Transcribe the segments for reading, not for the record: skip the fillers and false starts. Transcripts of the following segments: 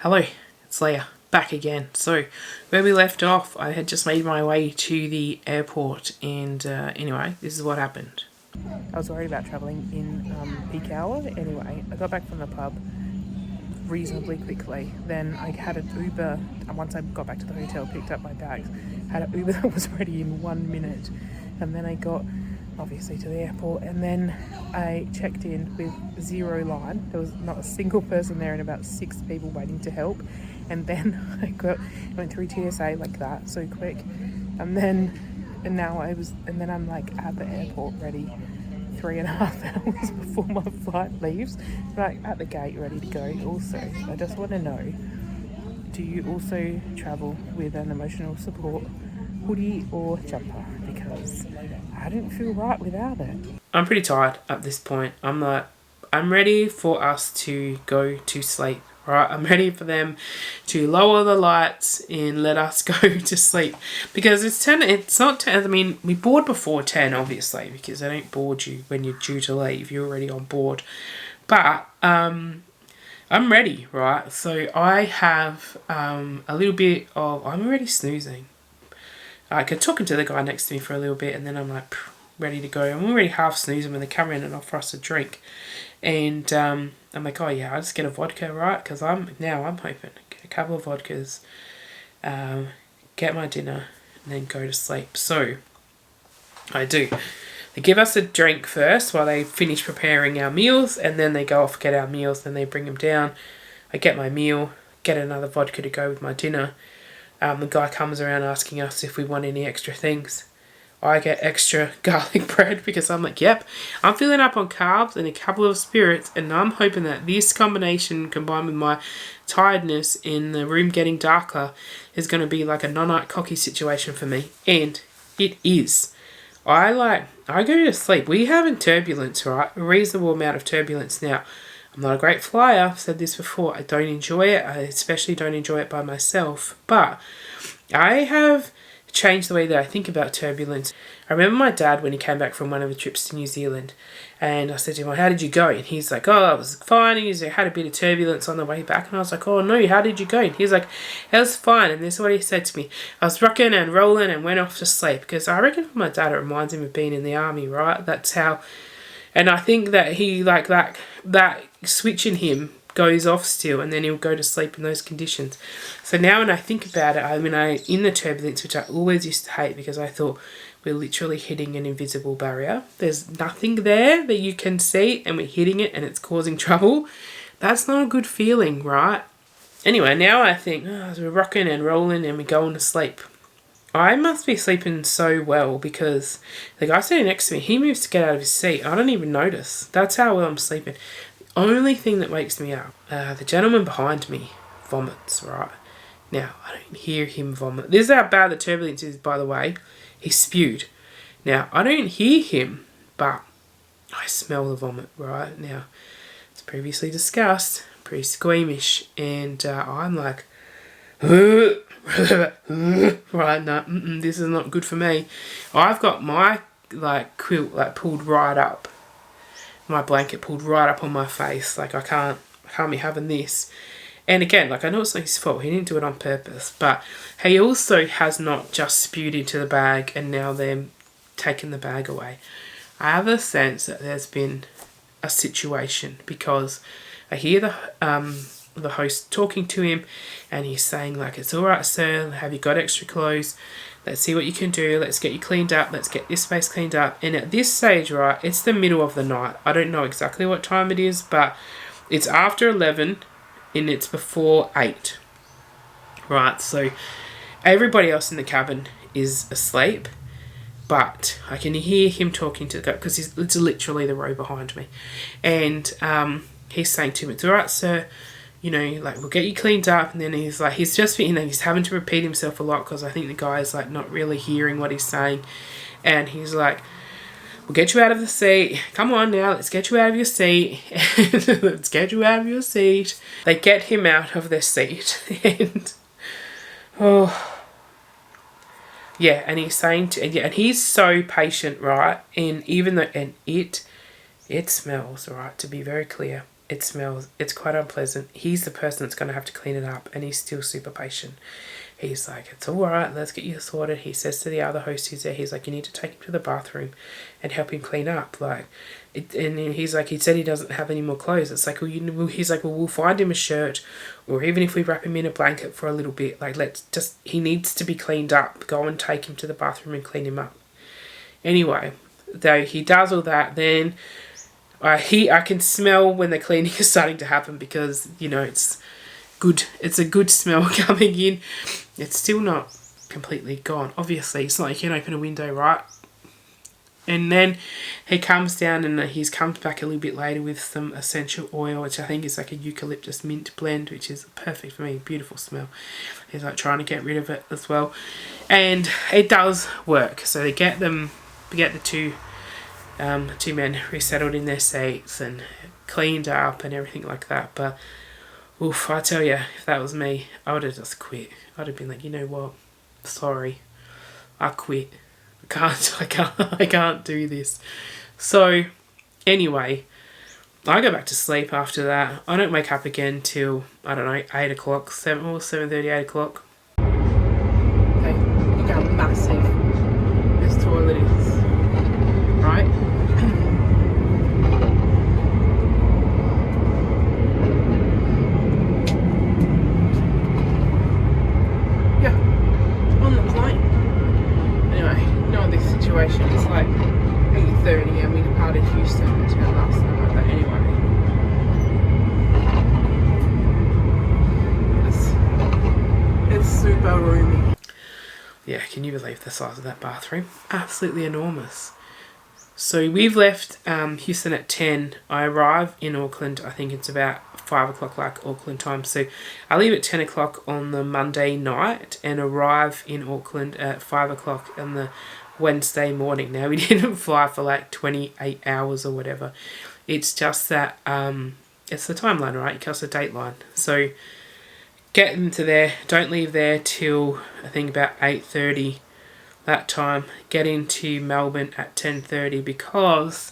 Hello, it's Leah, back again. So, where we left off, I had just made my way to the airport, and anyway, this is what happened. I was worried about travelling in peak hour. Anyway, I got back from the pub reasonably quickly. Then I had an Uber, and once I got back to the hotel, picked up my bags, had an Uber that was ready in 1 minute. And then I got, obviously, to the airport, and then I checked in with zero line. There was not a single person there and about 6 people waiting to help. And then I went through TSA like that, so quick. And then I'm like at the airport ready 3.5 hours before my flight leaves, like at the gate ready to go. Also, I just want to know, do you also travel with an emotional support hoodie or jumper? Because I didn't feel right without it. I'm pretty tired at this point. I'm ready for us to go to sleep. Right, I'm ready for them to lower the lights and let us go to sleep. Because it's 10, it's not 10, I mean, we board before 10, obviously, because they don't board you when you're due to leave. You're already on board. But, I'm ready, right? So I have a little bit of, I'm already snoozing. I could talking to the guy next to me for a little bit, and then I'm like, ready to go. I'm already half snoozing when they come in and offer us a drink. And I'm like, oh yeah, I'll just get a vodka, right? Because I'm hoping to get a couple of vodkas, get my dinner, and then go to sleep. So I do. They give us a drink first while they finish preparing our meals, and then they go off get our meals, then they bring them down. I get my meal, get another vodka to go with my dinner. The guy comes around asking us if we want any extra things. I get extra garlic bread because I'm like, yep, I'm filling up on carbs and a couple of spirits, and I'm hoping that this combination combined with my tiredness in the room getting darker is going to be like a non-night cocky situation for me. And it is. I go to sleep. We have in turbulence, right? A reasonable amount of turbulence now. I'm not a great flyer. I've said this before. I don't enjoy it. I especially don't enjoy it by myself. But I have changed the way that I think about turbulence. I remember my dad when he came back from one of the trips to New Zealand, and I said to him, well, how did you go? And he's like, oh, it was fine. He had a bit of turbulence on the way back. And I was like, oh no, how did you go? And he's like, it was fine. And this is what he said to me. I was rocking and rolling and went off to sleep. Because I reckon for my dad it reminds him of being in the army, right? That's how. And I think that he, like, that switch in him goes off still, and then he'll go to sleep in those conditions. So now when I think about it, in the turbulence, which I always used to hate because I thought we're literally hitting an invisible barrier. There's nothing there that you can see, and we're hitting it and it's causing trouble. That's not a good feeling, right? Anyway, now I think, as we're rocking and rolling and we're going to sleep, I must be sleeping so well because the guy sitting next to me, he moves to get out of his seat. I don't even notice. That's how well I'm sleeping. The only thing that wakes me up, the gentleman behind me vomits, right? Now, I don't hear him vomit. This is how bad the turbulence is, by the way. He spewed. Now, I don't hear him, but I smell the vomit, right? Now, as previously discussed, pretty squeamish, and I'm like, right, no, this is not good for me. I've got my quilt pulled right up, my blanket pulled right up on my face. Like I can't be having this. And again, I know it's not his fault. He didn't do it on purpose, but he also has not just spewed into the bag and now they're taking the bag away. I have a sense that there's been a situation because I hear the host talking to him and he's saying it's all right, sir, have you got extra clothes? Let's see what you can do. Let's get you cleaned up. Let's get this space cleaned up. And at this stage, right, it's the middle of the night. I don't know exactly what time it is, but it's after 11 and it's before 8. Right, so everybody else in the cabin is asleep, but I can hear him talking to the guy because it's literally the row behind me. And he's saying to him, it's all right, sir. We'll get you cleaned up. And then he's just, he's having to repeat himself a lot because I think the guy's not really hearing what he's saying. And he's like, we'll get you out of the seat. Come on now, let's get you out of your seat. Let's get you out of your seat. They get him out of their seat. And, yeah, and he's saying, and he's so patient, right? And even though, and it smells, right, to be very clear. it smells, it's quite unpleasant. He's the person that's going to have to clean it up, and he's still super patient. He's like, it's all right, let's get you sorted. He says to the other host who's there, he's like, you need to take him to the bathroom and help him clean up. Like, and then he's like, he said he doesn't have any more clothes. It's like, he's like, well, we'll find him a shirt, or even if we wrap him in a blanket for a little bit, like, he needs to be cleaned up. Go and take him to the bathroom and clean him up. Anyway, though he does all that, then I can smell when the cleaning is starting to happen, because, you know, it's good. It's a good smell coming in. It's still not completely gone. Obviously, it's not like you can open a window, right? And then he comes down, and he's comes back a little bit later with some essential oil, which I think is like a eucalyptus mint blend, which is perfect for me. Beautiful smell. He's like trying to get rid of it as well. And it does work. So they get the two men resettled in their seats and cleaned up and everything like that. But oof, I tell you, if that was me, I would have just quit. I'd have been like, you know what? Sorry, I quit. I can't do this. So, anyway, I go back to sleep after that. I don't wake up again till, I don't know, 8 o'clock, 7:30, 8 o'clock. Okay, look how massive this toilet is, right? It's like 8:30 and we departed Houston last night like that anyway. It's super roomy. Yeah, can you believe the size of that bathroom? Absolutely enormous. So we've left Houston at 10. I arrive in Auckland, I think it's about 5 o'clock like Auckland time. So I leave at 10 o'clock on the Monday night and arrive in Auckland at 5 o'clock on the Wednesday morning. Now, we didn't fly for like 28 hours or whatever. It's just that it's the timeline, right? It's a dateline. So get them to there. Don't leave there till I think about 8:30 that time. Get into Melbourne at 10:30, because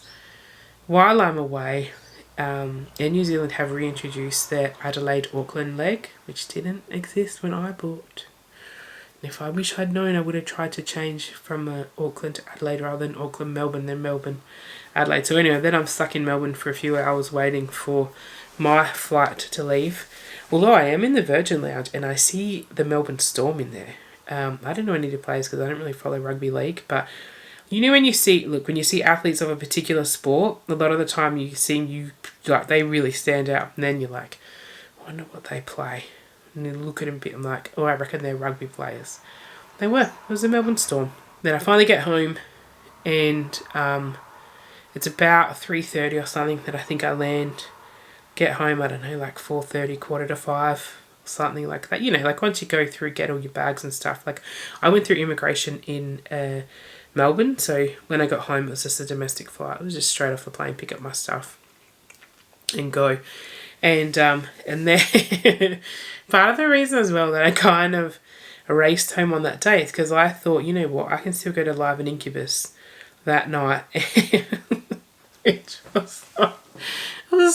while I'm away, Air New Zealand have reintroduced their Adelaide-Auckland leg, which didn't exist when I booked. If I wish I'd known, I would have tried to change from Auckland to Adelaide rather than Auckland, Melbourne, then Melbourne, Adelaide. So anyway, then I'm stuck in Melbourne for a few hours waiting for my flight to leave. Although I am in the Virgin Lounge and I see the Melbourne Storm in there. I don't know any of the players because I don't really follow rugby league, but you know when you see athletes of a particular sport, a lot of the time they really stand out, and then you're like, I wonder what they play. And then look at them a bit, I'm like, oh, I reckon they're rugby players. They were. It was the Melbourne Storm. Then I finally get home, and it's about 3:30 or something that I think I land. Get home, I don't know, like 4:30, 4:45, something like that. You know, like once you go through, get all your bags and stuff. Like I went through immigration in Melbourne, so when I got home, it was just a domestic flight. It was just straight off the plane, pick up my stuff, and go. And then part of the reason as well that I kind of raced home on that day is because I thought, you know what, I can still go to Live and Incubus that night. It was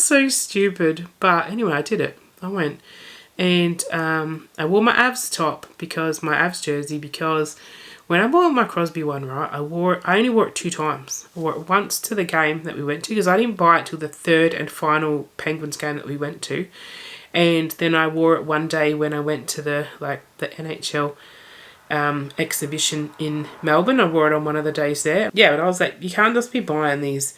so stupid. But anyway, I did it. I went. And I wore my Avs top, because my Avs jersey, because when I bought my Crosby one, right, I only wore it 2 times. I wore it once to the game that we went to, because I didn't buy it till the 3rd and final Penguins game that we went to. And then I wore it one day when I went to the NHL exhibition in Melbourne. I wore it on one of the days there. Yeah, but I was like, you can't just be buying these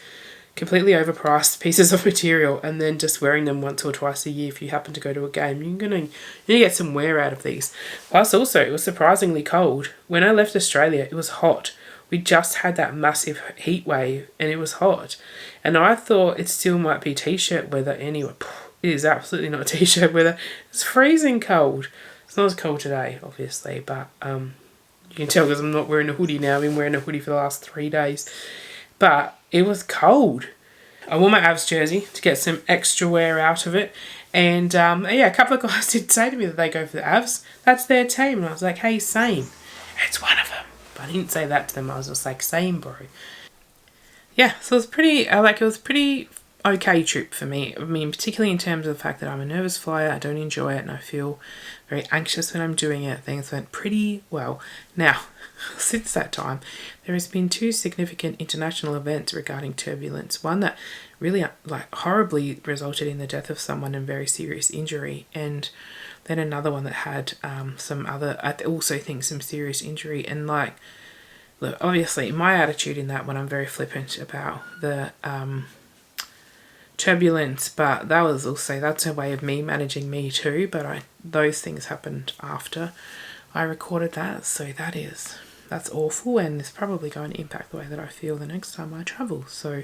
completely overpriced pieces of material and then just wearing them once or twice a year if you happen to go to a game. You're gonna get some wear out of these. Plus also, it was surprisingly cold. When I left Australia, it was hot. We just had that massive heat wave and it was hot. And I thought it still might be t-shirt weather anyway. It is absolutely not t-shirt weather. It's freezing cold. It's not as cold today, obviously, but you can tell because I'm not wearing a hoodie now. I've been wearing a hoodie for the last 3 days. But it was cold. I wore my Avs jersey to get some extra wear out of it. And a couple of guys did say to me that they go for the Avs. That's their team. And I was like, hey, same. It's one of them. But I didn't say that to them. I was just like, same, bro. Yeah, so it was pretty, okay trip for me. I mean, particularly in terms of the fact that I'm a nervous flyer, I don't enjoy it, and I feel very anxious when I'm doing it. Things went pretty well. Now, since that time, there has been 2 significant international events regarding turbulence. One that really horribly resulted in the death of someone and very serious injury, and then another one that had some other, I also think, some serious injury. And like, look, obviously my attitude in that one, I'm very flippant about the turbulence, but that's a way of me managing me too. But those things happened after I recorded that, so that's awful, and it's probably going to impact the way that I feel the next time I travel. So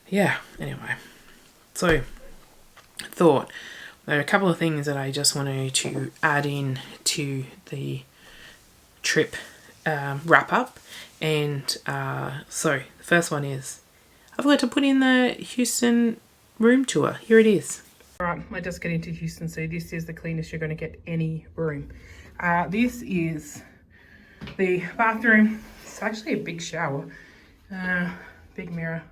yeah, anyway, so thought there are a couple of things that I just wanted to add in to the trip wrap up. And so the first one is I've got to put in the Houston room tour. Here it is. All right, I just get into Houston, so this is the cleanest you're going to get any room. This is the bathroom. It's actually a big shower, big mirror,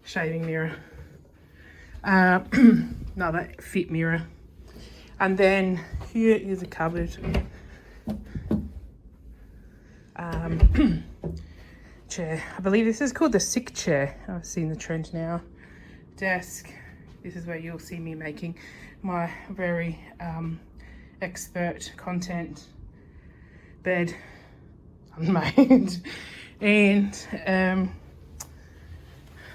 shaving mirror, another fit mirror, and then here is a cupboard. Chair. I believe this is called the sick chair. I've seen the trend now. Desk. This is where you'll see me making my very expert content. Bed unmade. And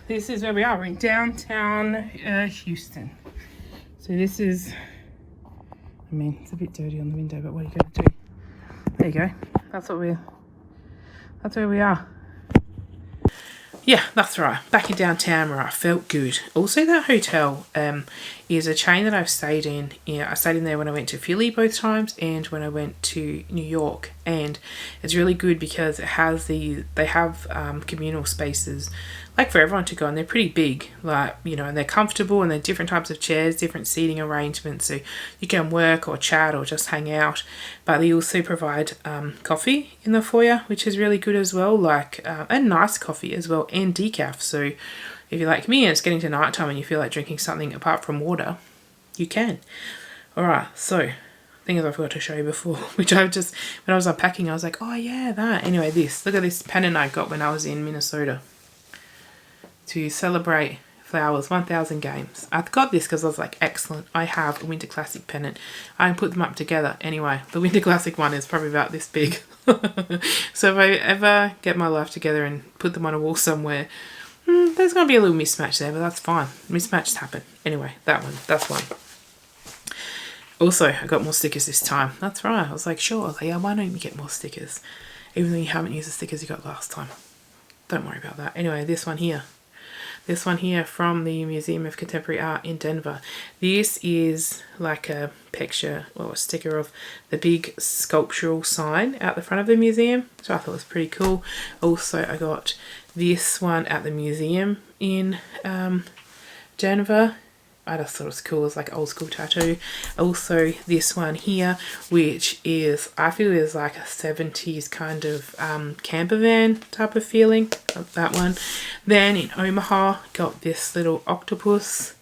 this is where we are. We're in downtown Houston. So this is, I mean, it's a bit dirty on the window, but what are you going to do? There you go. That's where we are. Yeah, that's right. Back in downtown where I felt good. Also, that hotel is a chain that I've stayed in. Yeah, I stayed in there when I went to Philly both times and when I went to New York. And it's really good because they have communal spaces like for everyone to go, and they're pretty big, like, you know, and they're comfortable, and they're different types of chairs, different seating arrangements, so you can work or chat or just hang out. But they also provide coffee in the foyer, which is really good as well, like and nice coffee as well, and decaf. So if you're like me and it's getting to night time and you feel like drinking something apart from water, you can. All right, so thing is I forgot to show you before, which I've just, when I was unpacking, I was like, oh yeah, that. Anyway, look at this pennant I got when I was in Minnesota to celebrate Flowers 1000 games. I got this because I was like, excellent, I have a Winter Classic pennant. I can put them up together. Anyway, the Winter Classic one is probably about this big. So if I ever get my life together and put them on a wall somewhere, there's going to be a little mismatch there, but that's fine. Mismatches happen. Anyway, that's one. Also, I got more stickers this time. That's right. I was like, sure, Leah, why don't you get more stickers? Even though you haven't used the stickers you got last time. Don't worry about that. Anyway, this one here. This one here from the Museum of Contemporary Art in Denver. This is like a picture or a sticker of the big sculptural sign out the front of the museum, which I thought was pretty cool. Also, I got this one at the museum in Denver. I just thought it was cool. It's like old school tattoo. Also, this one here, which is, I feel is like a 70s kind of camper van type of feeling. That one. Then in Omaha, got this little octopus,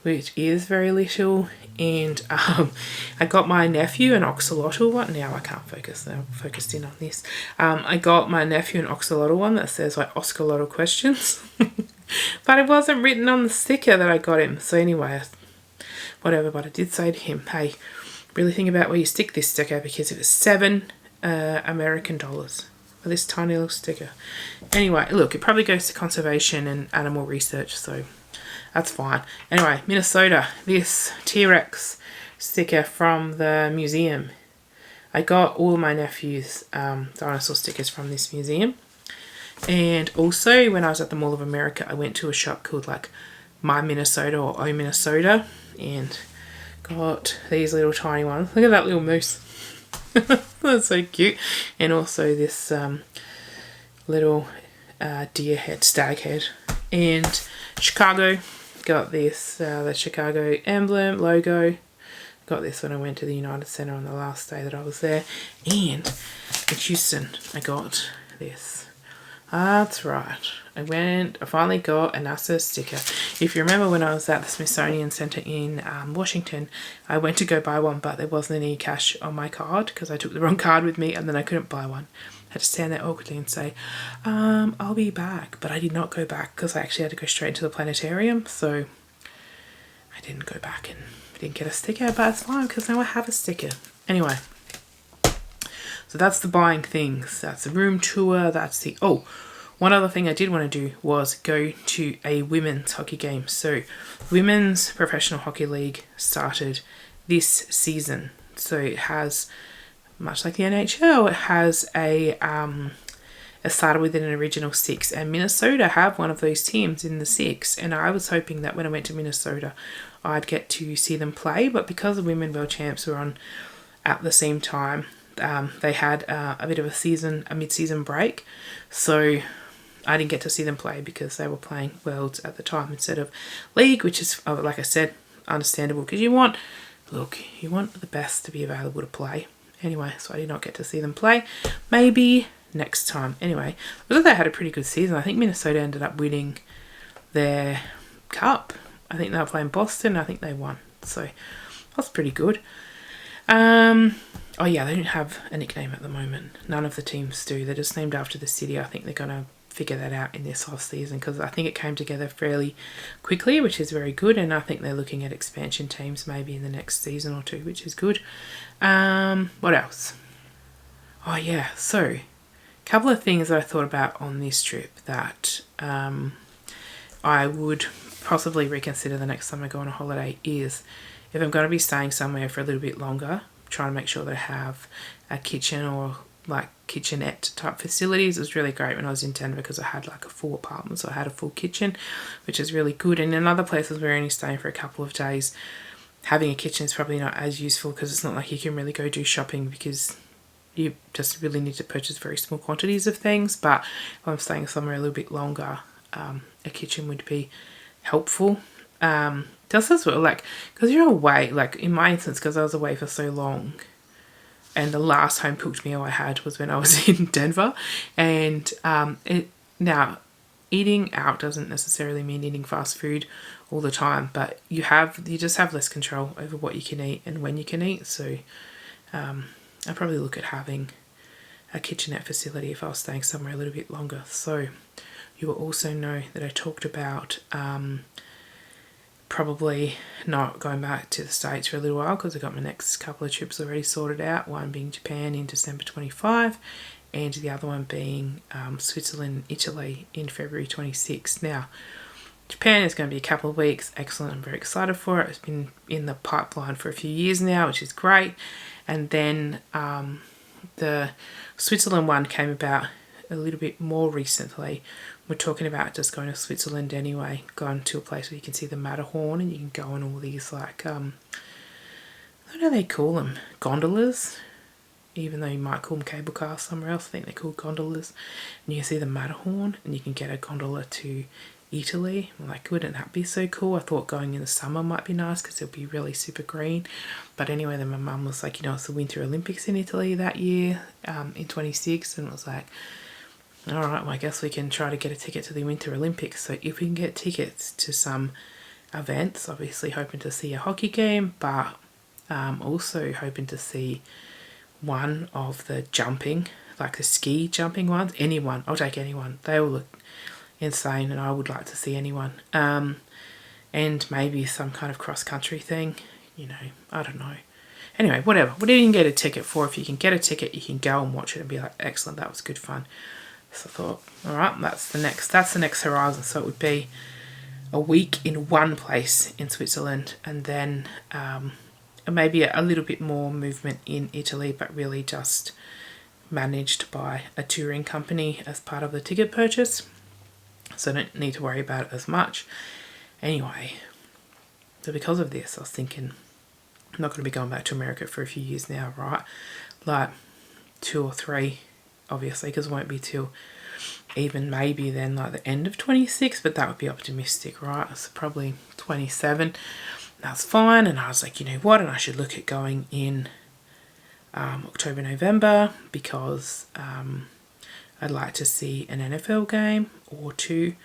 which is very little. And I got my nephew an axolotl one. Now I can't focus. I'm focused in on this. I got my nephew an axolotl one that says like Oscar questions. But it wasn't written on the sticker that I got him. So anyway, whatever. But I did say to him, hey, really think about where you stick this sticker, because it was $7 American dollars for this tiny little sticker. Anyway, look, it probably goes to conservation and animal research, so that's fine. Anyway, Minnesota, this T-Rex sticker from the museum. I got all my nephew's dinosaur stickers from this museum. And also, when I was at the Mall of America, I went to a shop called like My Minnesota or Oh Minnesota, and got these little tiny ones. Look at that little moose. That's so cute. And also this little deer head, stag head. And Chicago, got this, the Chicago emblem, logo. Got this when I went to the United Center on the last day that I was there. And in Houston, I got this. That's right. I finally got a NASA sticker. If you remember when I was at the Smithsonian Centre in Washington, I went to go buy one, but there wasn't any cash on my card because I took the wrong card with me and then I couldn't buy one. I had to stand there awkwardly and say, I'll be back. But I did not go back because I actually had to go straight into the planetarium. So I didn't go back and didn't get a sticker, but it's fine because now I have a sticker. Anyway. So that's the buying things. That's the room tour. That's the... Oh, one other thing I did want to do was go to a women's hockey game. So Women's Professional Hockey League started this season. So it has, much like the NHL, it has it started with an original 6. And Minnesota have one of those teams in the 6. And I was hoping that when I went to Minnesota, I'd get to see them play. But because the Women World Champs were on at the same time, they had a bit of a mid-season break, so I didn't get to see them play because they were playing Worlds at the time instead of League, which is, like I said, understandable because you want the best to be available to play. Anyway, so I did not get to see them play. Maybe next time. Anyway, I thought they had a pretty good season. I think Minnesota ended up winning their cup. I think they were playing Boston. I think they won, so that's pretty good. Oh yeah, they don't have a nickname at the moment. None of the teams do. They're just named after the city. I think they're going to figure that out in this off season because I think it came together fairly quickly, which is very good. And I think they're looking at expansion teams maybe in the next season or two, which is good. What else? Oh yeah, so a couple of things that I thought about on this trip that I would possibly reconsider the next time I go on a holiday is if I'm going to be staying somewhere for a little bit longer, trying to make sure that I have a kitchen or like kitchenette type facilities. It was really great when I was in Denver because I had like a full apartment, so I had a full kitchen, which is really good. And in other places we're only staying for a couple of days, having a kitchen is probably not as useful because it's not like you can really go do shopping because you just really need to purchase very small quantities of things. But if I'm staying somewhere a little bit longer, a kitchen would be helpful. Just as well, like, because you're away, like in my instance, because I was away for so long, and the last home cooked meal I had was when I was in Denver, and now eating out doesn't necessarily mean eating fast food all the time, but you just have less control over what you can eat and when you can eat. So I'd probably look at having a kitchenette facility if I was staying somewhere a little bit longer. So you will also know that I talked about probably not going back to the States for a little while because I got my next couple of trips already sorted out, one being Japan in December 25 and the other one being Switzerland, Italy in February 26. Now, Japan is going to be a couple of weeks. Excellent. I'm very excited for it. It's been in the pipeline for a few years now, which is great. And then the Switzerland one came about a little bit more recently. We're talking about just going to Switzerland anyway, going to a place where you can see the Matterhorn and you can go on all these like, I don't know they call them, gondolas, even though you might call them cable cars somewhere else. I think they're called gondolas. And you can see the Matterhorn and you can get a gondola to Italy. I'm like, wouldn't that be so cool? I thought going in the summer might be nice because it'll be really super green. But anyway, then my mum was like, it's the Winter Olympics in Italy that year, in 26, and it was like, all right, well, I guess we can try to get a ticket to the Winter Olympics. So if we can get tickets to some events, obviously hoping to see a hockey game, but also hoping to see one of the jumping, like the ski jumping ones. Anyone, I'll take anyone. They all look insane and I would like to see anyone. And maybe some kind of cross-country thing, I don't know. Anyway, whatever you can get a ticket for. If you can get a ticket, you can go and watch it and be like, excellent, that was good fun. So I thought, all right, that's the next horizon. So it would be a week in one place in Switzerland and then maybe a little bit more movement in Italy, but really just managed by a touring company as part of the ticket purchase. So I don't need to worry about it as much. Anyway, so because of this, I was thinking I'm not going to be going back to America for a few years now, right? Like 2 or 3, obviously, because it won't be till even maybe then like the end of 26, but that would be optimistic, right? So probably 27. That's fine. And I was like, you know what? And I should look at going in October, November because I'd like to see an NFL game or two.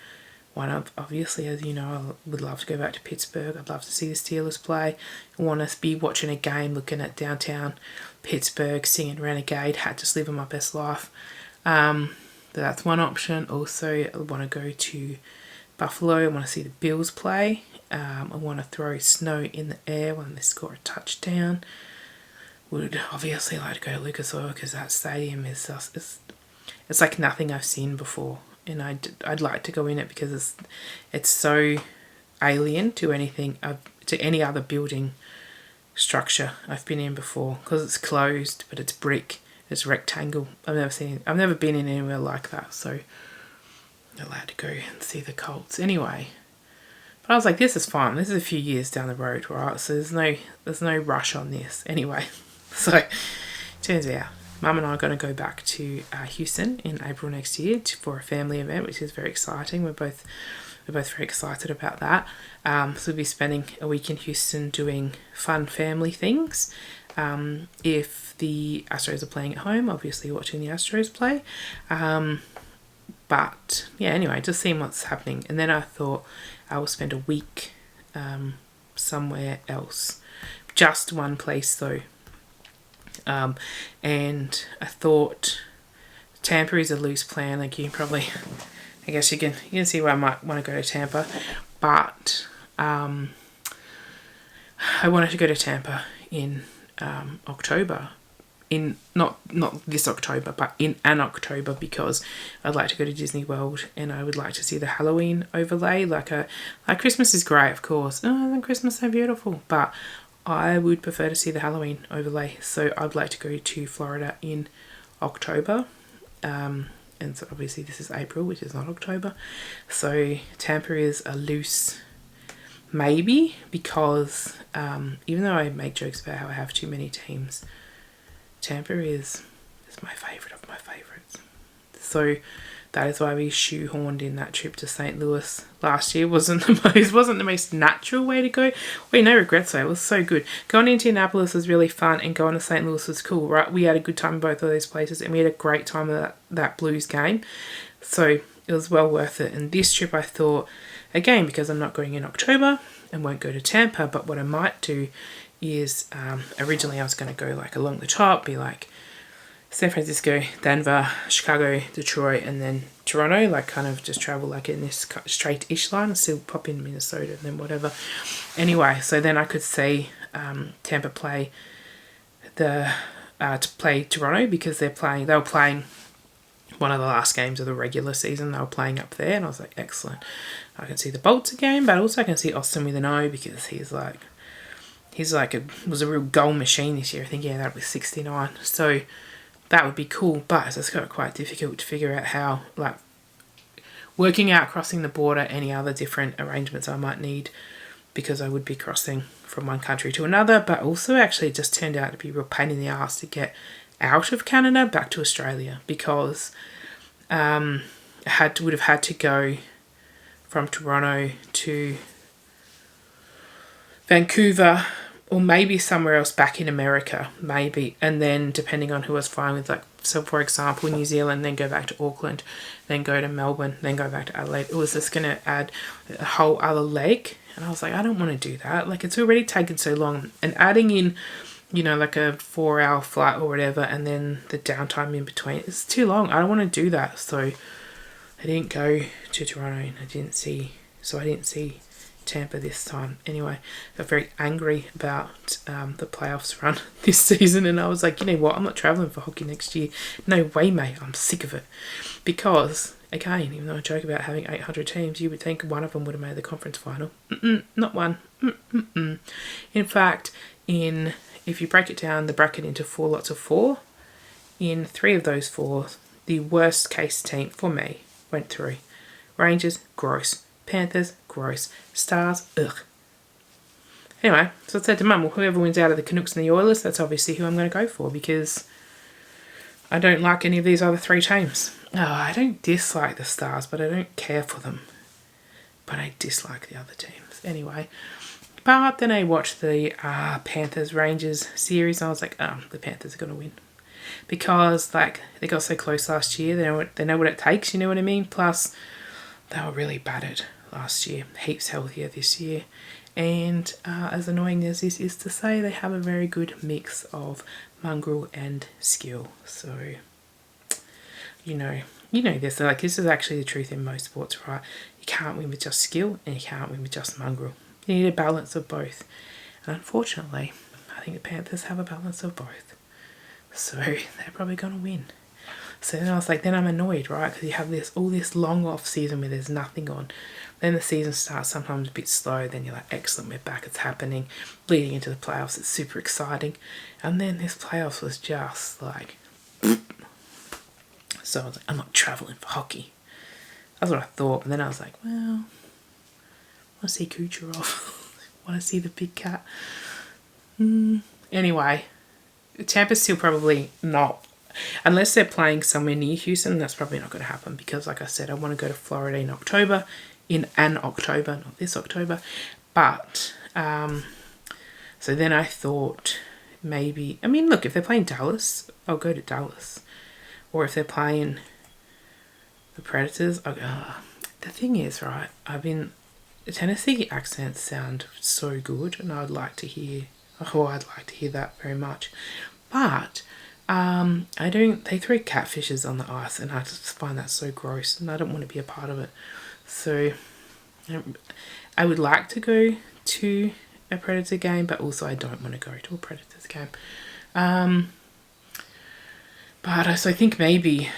One of, obviously, as you know, I would love to go back to Pittsburgh. I'd love to see the Steelers play. I want to be watching a game, looking at downtown Pittsburgh, singing Renegade, Had to Live My Best Life. That's one option. Also, I want to go to Buffalo. I want to see the Bills play. I want to throw snow in the air when they score a touchdown. Would obviously like to go to Lucas Oil because that stadium is just, it's like nothing I've seen before. And I'd like to go in it because it's so alien to anything, to any other building structure I've been in before, because it's closed, but it's brick, it's rectangle. I've never been in anywhere like that, so I'd like to go and see the Colts anyway. But I was like, this is fine. This is a few years down the road, right? So there's no rush on this anyway. So turns out Mum and I are going to go back to Houston in April next year for a family event, which is very exciting. We're both very excited about that. So we'll be spending a week in Houston doing fun family things. If the Astros are playing at home, obviously watching the Astros play. But yeah, anyway, just seeing what's happening. And then I thought I will spend a week somewhere else. Just one place though. And I thought Tampa is a loose plan. Like you probably, I guess you can see why I might want to go to Tampa, but I wanted to go to Tampa in October, in not this October, but in an October, because I'd like to go to Disney World and I would like to see the Halloween overlay. Like Christmas is great, of course. Oh, isn't Christmas so beautiful? But I would prefer to see the Halloween overlay. So I'd like to go to Florida in October. And so obviously this is April, which is not October. So Tampa is a loose maybe, because even though I make jokes about how I have too many teams, Tampa is my favourite of my favourites. So that is why we shoehorned in that trip to St. Louis last year. Wasn't the most natural way to go. No regrets though. It was so good. Going to Indianapolis was really fun, and going to St. Louis was cool, right? We had a good time in both of those places, and we had a great time at that Blues game. So it was well worth it. And this trip I thought, again, because I'm not going in October and won't go to Tampa, but what I might do is, originally I was going to go like along the top, be like San Francisco, Denver, Chicago, Detroit, and then Toronto, like kind of just travel like in this straight-ish line and still pop in Minnesota and then whatever. Anyway, so then I could see Tampa play to play Toronto, because they were playing one of the last games of the regular season. They were playing up there, and I was like, excellent. I can see the Bolts again, but also I can see Austin with an O, because was a real goal machine this year. I think he ended up with 69. So that would be cool, but it's got quite difficult to figure out how, like, working out crossing the border, any other different arrangements I might need, because I would be crossing from one country to another, but also actually it just turned out to be a real pain in the ass to get out of Canada back to Australia, because I would have had to go from Toronto to Vancouver, or maybe somewhere else back in America, maybe. And then depending on who I was flying with, like, so for example, New Zealand, then go back to Auckland, then go to Melbourne, then go back to Adelaide. It was just going to add a whole other leg. And I was like, I don't want to do that. Like, it's already taken so long. And adding in, like a 4-hour flight or whatever, and then the downtime in between, it's too long. I don't want to do that. So I didn't go to Toronto, and I didn't see Tampa this time. Anyway, I got very angry about the playoffs run this season, and I was like, you know what, I'm not travelling for hockey next year. No way, mate. I'm sick of it. Because, again, even though I joke about having 800 teams, you would think one of them would have made the conference final. Not one. In fact, if you break it down, the bracket into 4 lots of 4, in 3 of those 4, the worst case team for me went through. Rangers, gross. Panthers, gross. Stars, ugh. Anyway, so I said to Mum, well, whoever wins out of the Canucks and the Oilers, that's obviously who I'm going to go for, because I don't like any of these other 3 teams. Oh, I don't dislike the Stars, but I don't care for them. But I dislike the other teams. Anyway, but then I watched the Panthers-Rangers series, and I was like, the Panthers are going to win. because like they got so close last year. They know what it takes, you know what I mean? Plus they were really battered last year, heaps healthier this year. And as annoying as this is to say, they have a very good mix of mongrel and skill. So you know this. Like, this is actually the truth in most sports, right? You can't win with just skill, and you can't win with just mongrel. You need a balance of both. And unfortunately, I think the Panthers have a balance of both. So they're probably going to win. So then I was like, then I'm annoyed, right? Because you have all this long off season where there's nothing on. Then the season starts sometimes a bit slow. Then you're like, excellent, we're back, it's happening. Leading into the playoffs, it's super exciting. And then this playoffs was just like... So I was like, I'm not travelling for hockey. That's what I thought. And then I was like, well, I want to see Kucherov. I want to see the big cat. Anyway, Tampa's still probably not. Unless they're playing somewhere near Houston, that's probably not going to happen. Because like I said, I want to go to Florida in October. In an October, not this October. But, so then I thought maybe... I mean, look, if they're playing Dallas, I'll go to Dallas. Or if they're playing the Predators, I'll go. The thing is, right, Tennessee accents sound so good, and I'd like to hear that very much. But they throw catfishes on the ice, and I just find that so gross, and I don't want to be a part of it. So I would like to go to a Predator game, but also I don't want to go to a Predators game. But so I think maybe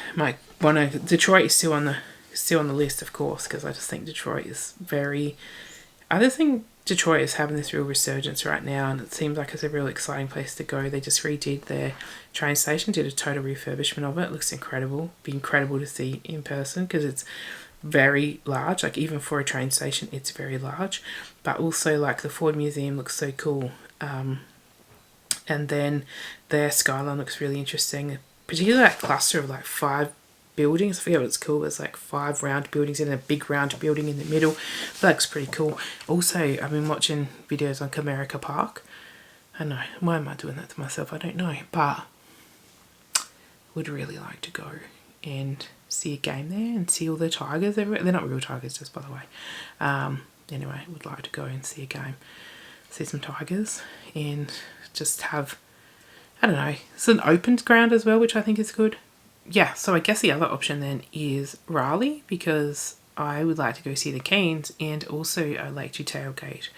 Detroit is still on the list, of course, because I just think Detroit is I just think Detroit is having this real resurgence right now, and it seems like it's a real exciting place to go. They just redid their train station, did a total refurbishment of it. It looks incredible. Be incredible to see in person because it's very large. Like, even for a train station, it's very large. But also, like, the Ford Museum looks so cool. And then their skyline looks really interesting. Particularly that cluster of like 5 buildings. I forget what it's called. There's like 5 round buildings and a big round building in the middle. That looks pretty cool. Also, I've been watching videos on Comerica Park. I know, why am I doing that to myself? I don't know. But would really like to go and see a game there and see all the tigers. They're not real tigers, just by the way. Anyway, would like to go and see a game. See some tigers and just have... I don't know, it's an open ground as well, which I think is good. Yeah, so I guess the other option then is Raleigh, because I would like to go see the Canes, and also I'd like to tailgate,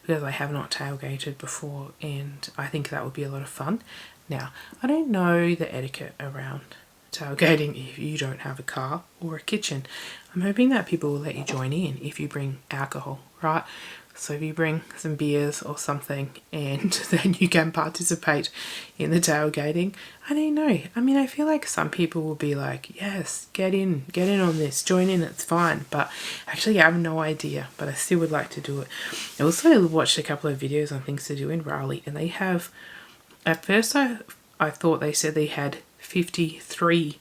because I have not tailgated before, and I think that would be a lot of fun. Now, I don't know the etiquette around tailgating if you don't have a car or a kitchen. I'm hoping that people will let you join in if you bring alcohol, right? So if you bring some beers or something, and then you can participate in the tailgating. I don't know. I mean, I feel like some people will be like, yes, get in on this, join in, it's fine. But actually I have no idea, but I still would like to do it. I also watched a couple of videos on things to do in Raleigh, and they have, at first I thought they said they had 53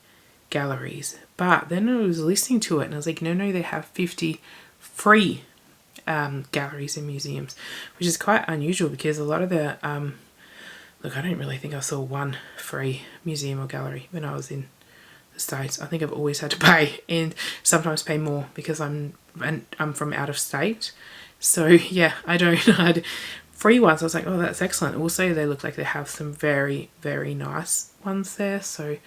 galleries, but then I was listening to it and I was like, no, they have 50 free galleries and museums, which is quite unusual because a lot of the look, I don't really think I saw one free museum or gallery when I was in the States. I think I've always had to pay, and sometimes pay more because I'm from out of state. So yeah, I had free ones. I was like, oh, that's excellent. Also, they look like they have some very, very nice ones there. So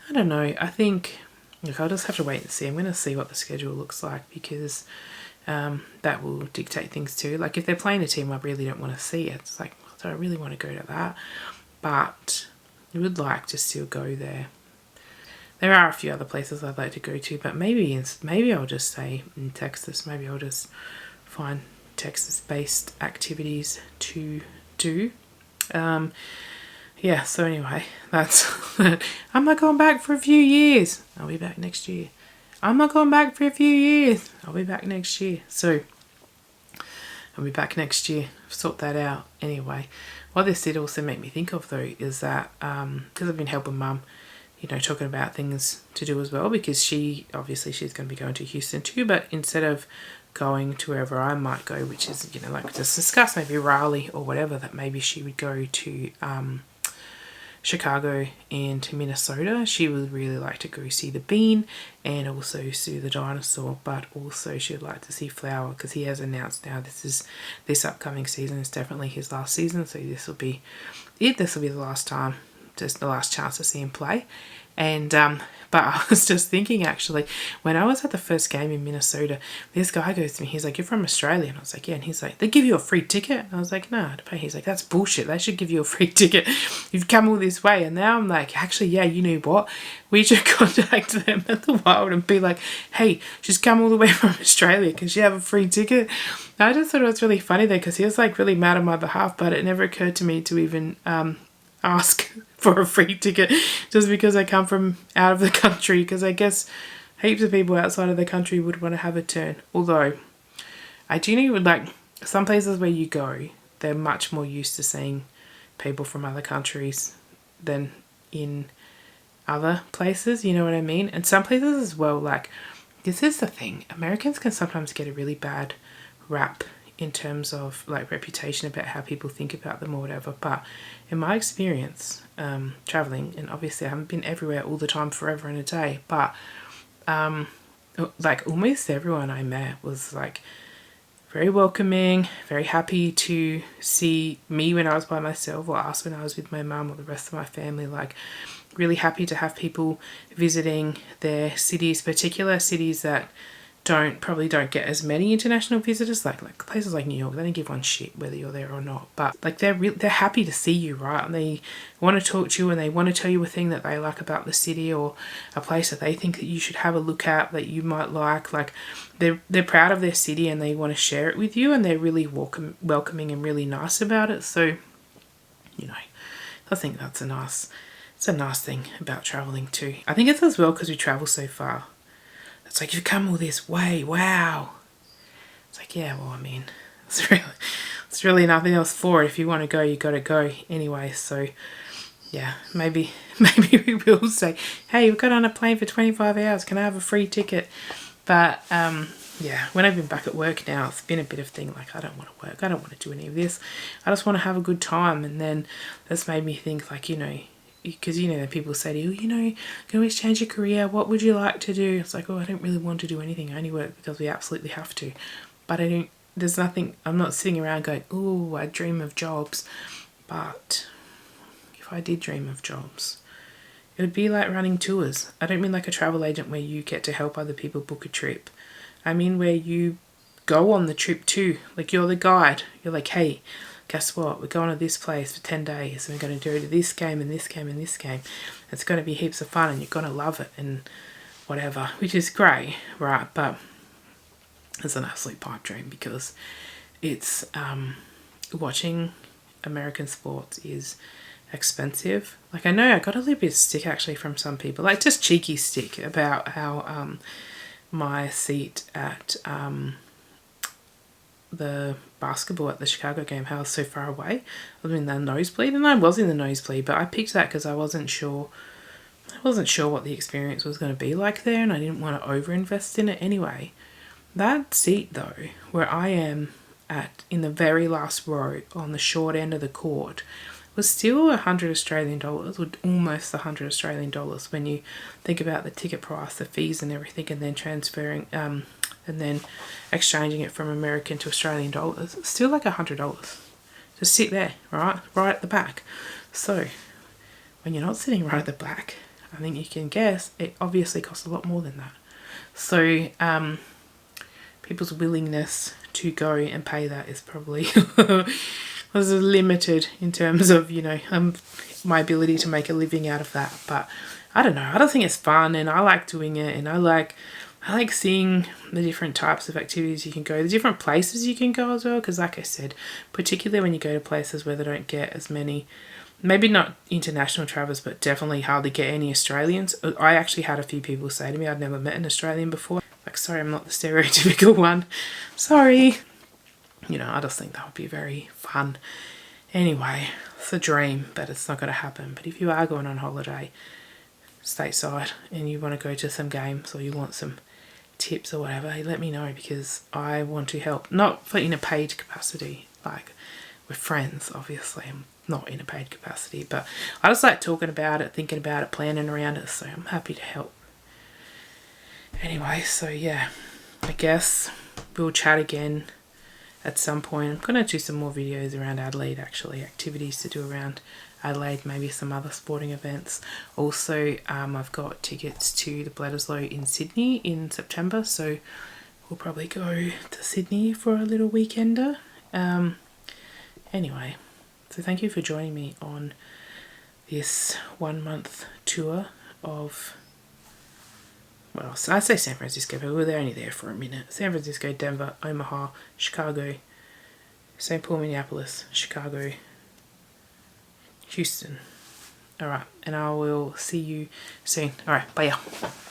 I don't know. I think, look, I'll just have to wait and see. I'm going to see what the schedule looks like, because that will dictate things too. Like, if they're playing a team I really don't want to see, it's like, do I really want to go to that? But I would like to still go there. There are a few other places I'd like to go to, but maybe I'll just stay in Texas. Maybe I'll just find Texas-based activities to do. Yeah, so anyway, that's... I'm not going back for a few years. I'll be back next year. I'm not going back for a few years. I'll be back next year. So, I'll be back next year. Sort that out. Anyway, what this did also make me think of, though, is that, because I've been helping Mum, talking about things to do as well, because she's going to be going to Houston too, but instead of going to wherever I might go, which is, like just discuss maybe Raleigh or whatever, that maybe she would go to Chicago and Minnesota. She would really like to go see the Bean and also see the dinosaur, but also she would like to see Flower because he has announced now this upcoming season is definitely his last season, so this will be it. This will be the last time, just the last chance to see him play. And but I was just thinking, actually, when I was at the first game in Minnesota, this guy goes to me, he's like, "You're from Australia?" And I was like, "Yeah." And he's like, "They give you a free ticket?" And I was like, "No, to pay." He's like, "That's bullshit. They should give you a free ticket. You've come all this way." And now I'm like, actually, yeah, you know what? We should contact them at the Wild and be like, "Hey, she's come all the way from Australia. Can she have a free ticket?" And I just thought it was really funny there because he was like really mad on my behalf, but it never occurred to me to even ask for a free ticket just because I come from out of the country, because I guess heaps of people outside of the country would want to have a turn. Although I do know, like, some places where you go, they're much more used to seeing people from other countries than in other places, you know what I mean? And some places as well, like, this is the thing, Americans can sometimes get a really bad rap in terms of like reputation about how people think about them or whatever, but in my experience traveling, and obviously I haven't been everywhere all the time forever and a day, but like almost everyone I met was like very welcoming, very happy to see me when I was by myself, or us when I was with my mum or the rest of my family. Like really happy to have people visiting their cities, particular cities that probably don't get as many international visitors, like places like New York. They don't give one shit whether you're there or not, but like they're happy to see you, right? And they want to talk to you and they want to tell you a thing that they like about the city or a place that they think that you should have a look at that you might like. Like they're proud of their city and they want to share it with you, and they're really welcoming and really nice about it. So, you know, I think it's a nice thing about traveling too. I think it's as well because we travel so far. It's like, you've come all this way, wow. It's like, yeah, well, I mean, it's really nothing else for it. If you want to go, you got to go anyway. So, yeah, maybe we will say, "Hey, we've got on a plane for 25 hours. Can I have a free ticket?" But, yeah, when I've been back at work now, it's been a bit of thing, like, I don't want to work. I don't want to do any of this. I just want to have a good time. And then that's made me think, like, you know, because, you know, people say to you, you know, you can always change your career. What would you like to do? It's like, oh, I don't really want to do anything. I only work because we absolutely have to. But there's nothing, I'm not sitting around going, oh, I dream of jobs. But if I did dream of jobs, it would be like running tours. I don't mean like a travel agent where you get to help other people book a trip. I mean where you go on the trip too. Like you're the guide. You're like, hey, guess what? We're going to this place for 10 days and we're going to do this game and this game and this game. It's going to be heaps of fun and you're going to love it and whatever, which is great, right? But it's an absolute pipe dream because it's watching American sports is expensive. Like I know I got a little bit of stick actually from some people, like just cheeky stick about how my seat at the basketball at the Chicago game, how I was so far away. I was in the nosebleed, and I was in the nosebleed, but I picked that because I wasn't sure what the experience was going to be like there, and I didn't want to overinvest in it anyway. That seat though, where I am in the very last row on the short end of the court, was still $100 Australian, or almost $100 Australian dollars when you think about the ticket price, the fees and everything, and then transferring and then exchanging it from American to Australian dollars. It's still like $100 to sit there, right at the back. So when you're not sitting right at the back, I think you can guess it obviously costs a lot more than that. So people's willingness to go and pay that is probably was limited in terms of, you know, my ability to make a living out of that. But I don't know, I don't think it's fun, and I like doing it, and I like seeing the different types of activities you can go, the different places you can go as well, because like I said, particularly when you go to places where they don't get as many, maybe not international travellers, but definitely hardly get any Australians. I actually had a few people say to me I'd never met an Australian before. Like, sorry, I'm not the stereotypical one. Sorry. You know, I just think that would be very fun. Anyway, it's a dream, but it's not going to happen. But if you are going on holiday stateside and you want to go to some games or you want some tips or whatever, let me know, because I want to help. Not for in a paid capacity, like with friends, obviously. not in a paid capacity, but I just like talking about it, thinking about it, planning around it, so I'm happy to help. Anyway, so yeah, I guess we'll chat again at some point. I'm going to do some more videos around Adelaide, actually, activities to do around Adelaide, maybe some other sporting events. Also, I've got tickets to the Bledisloe in Sydney in September, so we'll probably go to Sydney for a little weekender. Anyway, so thank you for joining me on this 1 month tour of, well, I say San Francisco, but we were only there for a minute. San Francisco, Denver, Omaha, Chicago, St. Paul, Minneapolis, Chicago, Houston. Alright, and I will see you soon. Alright, bye.